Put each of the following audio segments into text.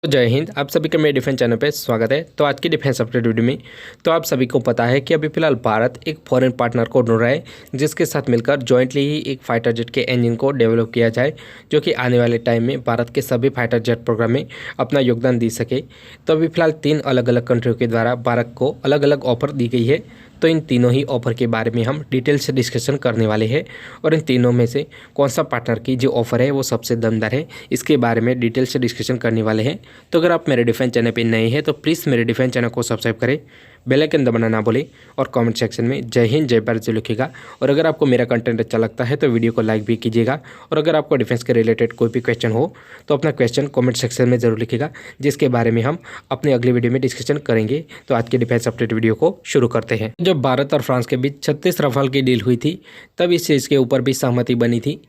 जय हिंद। आप सभी का मेरे डिफेंस चैनल पे स्वागत है। तो आज की डिफेंस अपडेट वीडियो में तो आप सभी को पता है कि अभी फिलहाल भारत एक फॉरेन पार्टनर को ढूंढ रहा है जिसके साथ मिलकर जॉइंटली ही एक फाइटर जेट के इंजन को डेवलप किया जाए जो कि आने वाले टाइम में भारत के सभी फाइटर जेट प्रोग्राम में अपना योगदान दे सके। तो अभी फिलहाल 3 अलग अलग कंट्रियों के द्वारा भारत को अलग अलग ऑफर दी गई है। तो इन तीनों ही ऑफर के बारे में हम डिटेल से डिस्कशन करने वाले हैं और इन तीनों में से कौन सा पार्टनर की जो ऑफर है वो सबसे दमदार है, इसके बारे में डिटेल से डिस्कशन करने वाले हैं। तो अगर आप मेरे डिफेंस चैनल पे नए हैं तो प्लीज़ मेरे डिफेंस चैनल को सब्सक्राइब करें, बेल आइकन दबाना ना भूलें और कमेंट सेक्शन में जय हिंद जय भारत जरूर लिखिएगा। और अगर आपको मेरा कंटेंट अच्छा लगता है तो वीडियो को लाइक भी कीजिएगा। और अगर आपको डिफेंस के रिलेटेड कोई भी क्वेश्चन हो तो अपना क्वेश्चन कमेंट सेक्शन में जरूर लिखिएगा, जिसके बारे में हम अपने अगली वीडियो में डिस्कशन करेंगे। तो आज के डिफेंस अपडेट वीडियो को शुरू करते हैं। जब भारत और फ्रांस के बीच 36 रफाल की डील हुई थी तब इस चीज़ के ऊपर भी सहमति बनी थी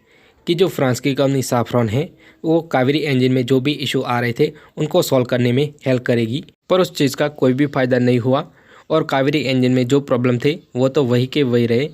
कि जो फ्रांस की कंपनी साफ्रॉन है वो कावेरी इंजन में जो भी इशू आ रहे थे उनको सॉल्व करने में हेल्प करेगी, पर उस चीज़ का कोई भी फ़ायदा नहीं हुआ और कावेरी इंजन में जो प्रॉब्लम थे वो तो वही के वही रहे।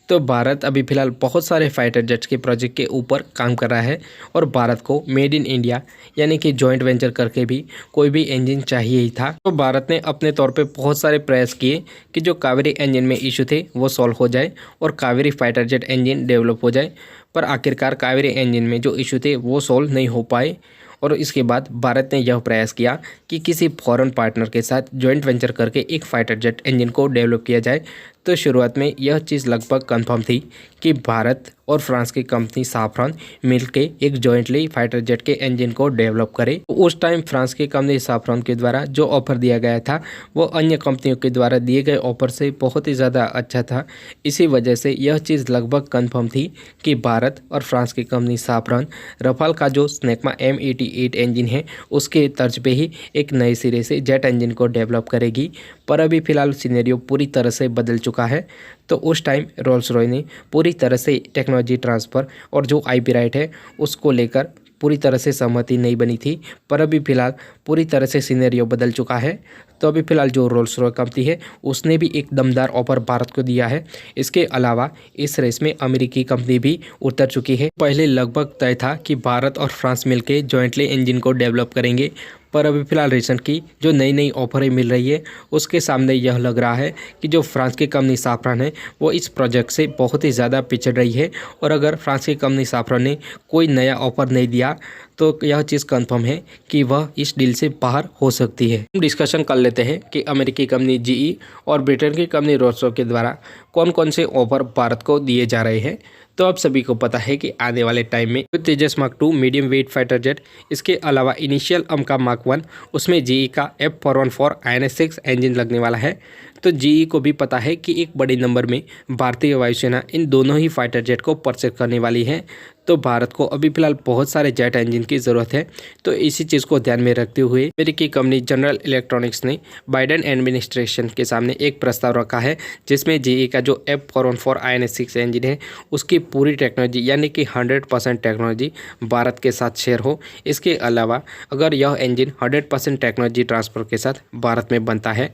तो भारत अभी फ़िलहाल बहुत सारे फाइटर जेट्स के प्रोजेक्ट के ऊपर काम कर रहा है और भारत को मेड इन इंडिया यानी कि जॉइंट वेंचर करके भी कोई भी इंजन चाहिए ही था। तो भारत ने अपने तौर पे बहुत सारे प्रयास किए कि जो कावेरी इंजन में इशू थे वो सॉल्व हो जाए और Kaveri fighter jet engine develop हो जाए, पर आखिरकार कावेरी इंजन में जो इशू थे वो सॉल्व नहीं हो पाए। और इसके बाद भारत ने यह प्रयास किया कि किसी फॉरेन पार्टनर के साथ जॉइंट वेंचर करके एक फाइटर जेट इंजन को डेवलप किया जाए। तो शुरुआत में यह चीज़ लगभग कंफर्म थी कि भारत और फ्रांस की कंपनी साफ्रॉन मिलके एक जॉइंटली फाइटर जेट के इंजन को डेवलप करे। तो उस टाइम फ्रांस की कंपनी साफ्रॉन के द्वारा जो ऑफर दिया गया था वो अन्य कंपनियों के द्वारा दिए गए ऑफर से बहुत ही ज़्यादा अच्छा था। इसी वजह से यह चीज़ लगभग कंफर्म थी कि भारत और फ्रांस की कंपनी साफ्रॉन रफाल का जो स्नेकमा M88 इंजन है उसके तर्ज पे ही एक नए सिरे से जेट इंजन को डेवलप करेगी। पर अभी फ़िलहाल सिनेरियो पूरी तरह से बदल चुका है। तो उस टाइम रोल्स रॉय ने पूरी तरह से टेक्नोलॉजी ट्रांसफ़र और जो IP राइट है उसको लेकर पूरी तरह से सहमति नहीं बनी थी, पर अभी फ़िलहाल पूरी तरह से सिनेरियो बदल चुका है। तो अभी फ़िलहाल जो रोल्स रॉय कंपनी है उसने भी एक दमदार ऑफर भारत को दिया है। इसके अलावा इस रेस में अमेरिकी कंपनी भी उतर चुकी है। पहले लगभग तय था कि भारत और फ्रांस मिलकर जॉइंटली इंजन को डेवलप करेंगे, पर अभी फ़िलहाल रिसेंट की जो नई नई ऑफरें मिल रही है उसके सामने यह लग रहा है कि जो फ्रांस की कंपनी साफ्रॉन है वो इस प्रोजेक्ट से बहुत ही ज़्यादा पिछड़ रही है। और अगर फ्रांस की कंपनी साफ्रॉन ने कोई नया ऑफर नहीं दिया तो यह चीज़ कंफर्म है कि वह इस डील से बाहर हो सकती है। हम डिस्कशन कर लेते हैं कि अमेरिकी कंपनी GE और ब्रिटेन की कंपनी रोल्स रॉय के द्वारा कौन कौन से ऑफर भारत को दिए जा रहे हैं। तो आप सभी को पता है कि आने वाले टाइम में Tejas mark 2 medium weight fighter jet, इसके अलावा इनिशियल का मार्क 1 उसमें GE का F414 INS-6 इंजन लगने वाला है। तो GE को भी पता है कि एक बड़े नंबर में भारतीय वायुसेना इन दोनों ही फाइटर जेट को परचेज करने वाली है। तो भारत को अभी फिलहाल बहुत सारे जेट इंजन की ज़रूरत है। तो इसी चीज़ को ध्यान में रखते हुए अमेरिकी कंपनी जनरल इलेक्ट्रॉनिक्स ने बाइडेन एडमिनिस्ट्रेशन के सामने एक प्रस्ताव रखा है जिसमें GE का जो F414 INS-6 इंजन है उसकी पूरी टेक्नोलॉजी यानी कि 100% टेक्नोलॉजी भारत के साथ शेयर हो। इसके अलावा अगर यह इंजन 100% टेक्नोलॉजी ट्रांसफ़र के साथ भारत में बनता है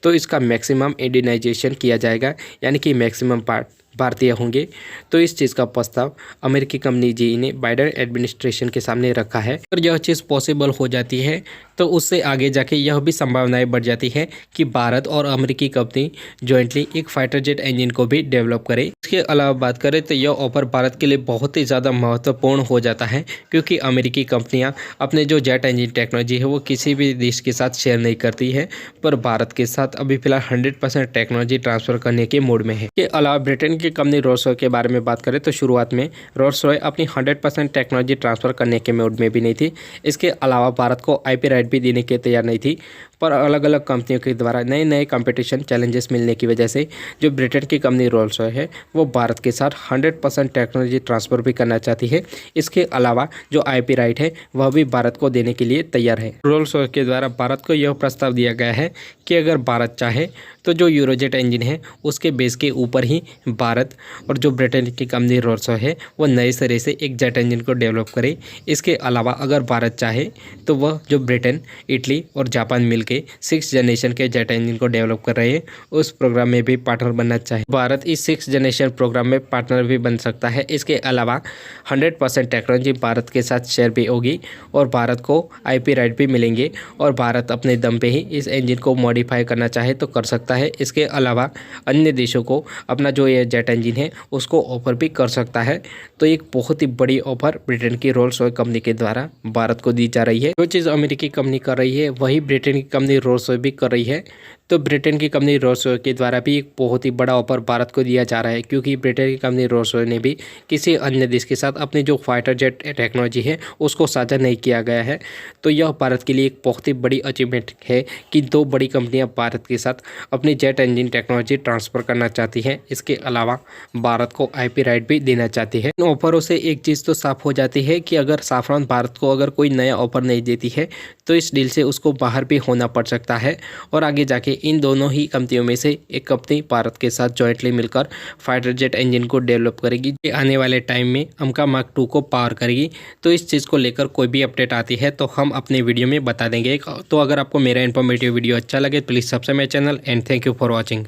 तो इसका मैक्सिमम इंडियनाइजेशन किया जाएगा, यानी कि मैक्सिमम पार्ट भारतीय होंगे। तो इस चीज़ का प्रस्ताव अमेरिकी कंपनी GE ने बाइडेन एडमिनिस्ट्रेशन के सामने रखा है। अगर यह चीज़ पॉसिबल हो जाती है तो उससे आगे जाके यह भी संभावनाएं बढ़ जाती है कि भारत और अमेरिकी कंपनी जॉइंटली एक फाइटर जेट इंजन को भी डेवलप करे। इसके अलावा बात करें तो यह ऑफर भारत के लिए बहुत ही ज़्यादा महत्वपूर्ण हो जाता है, क्योंकि अमेरिकी कंपनियाँ अपने जो जेट इंजन टेक्नोलॉजी है वो किसी भी देश के साथ शेयर नहीं करती है, पर भारत के साथ अभी फिलहाल 100% टेक्नोलॉजी ट्रांसफ़र करने के मोड में है। इसके अलावा ब्रिटेन की कंपनी रोल्स रॉय के बारे में बात करें तो शुरुआत में रोल्स रॉय अपनी 100% टेक्नोलॉजी ट्रांसफ़र करने के मोड में भी नहीं थी। इसके अलावा भारत को IP राइट भी देने के तैयार नहीं थी, पर अलग अलग कंपनियों के द्वारा नए नए कंपटीशन चैलेंजेस मिलने की वजह से जो ब्रिटेन की कंपनी रोल्स रॉय है वो भारत के साथ 100% टेक्नोलॉजी ट्रांसफ़र भी करना चाहती है। इसके अलावा जो IP राइट है वह भी भारत को देने के लिए तैयार है। रोल्स रॉय के द्वारा भारत को यह प्रस्ताव दिया गया है कि अगर भारत चाहे तो जो यूरोजेट इंजन है उसके बेस के ऊपर ही भारत भारत और जो ब्रिटेन की कंपनी रोल्स रॉयस है वो नए सिरे से एक जेट इंजन को डेवलप करे। इसके अलावा अगर भारत चाहे तो वह जो ब्रिटेन, इटली और जापान मिलके 6th जनरेशन के जेट इंजन को डेवलप कर रहे हैं उस प्रोग्राम में भी पार्टनर बनना चाहे। भारत इस 6th जनरेशन प्रोग्राम में पार्टनर भी बन सकता है। इसके अलावा 100% टेक्नोलॉजी भारत के साथ शेयर भी होगी और भारत को IP राइट भी मिलेंगे और भारत अपने दम पे ही इस इंजन को मॉडिफाई करना चाहे तो कर सकता है। इसके अलावा अन्य देशों को अपना जो ये जेट इंजन है उसको ऑफर भी कर सकता है। तो एक बहुत ही बड़ी ऑफर ब्रिटेन की रोल्स रॉयस कंपनी के द्वारा भारत को दी जा रही है। जो चीज़ अमेरिकी कंपनी कर रही है वही ब्रिटेन की कंपनी रोल्स रॉयस भी कर रही है। तो ब्रिटेन की कंपनी रोल्स रॉयस के द्वारा भी एक बहुत ही बड़ा ऑफर भारत को दिया जा रहा है, क्योंकि ब्रिटेन की कंपनी रोल्स रॉयस ने भी किसी अन्य देश के साथ अपनी जो फाइटर जेट टेक्नोलॉजी है उसको साझा नहीं किया गया है। तो यह भारत के लिए एक बहुत ही बड़ी अचीवमेंट है कि 2 बड़ी कंपनियां भारत के साथ अपनी जेट इंजन टेक्नोलॉजी ट्रांसफ़र करना चाहती हैं। इसके अलावा भारत को IP राइट भी देना चाहती है। इन ऑफरों से एक चीज़ तो साफ हो जाती है कि अगर साफरान भारत को अगर कोई नया ऑफर नहीं देती है तो इस डील से उसको बाहर भी होना पड़ सकता है और आगे जाके इन दोनों ही कंपनियों में से एक कंपनी भारत के साथ जॉइंटली मिलकर फाइटर जेट इंजन को डेवलप करेगी, जो आने वाले टाइम में अमका मार्क 2 को पावर करेगी। तो इस चीज़ को लेकर कोई भी अपडेट आती है तो हम अपने वीडियो में बता देंगे। तो अगर आपको मेरा इन्फॉर्मेटिव वीडियो अच्छा लगे please subscribe my channel and thank you for watching.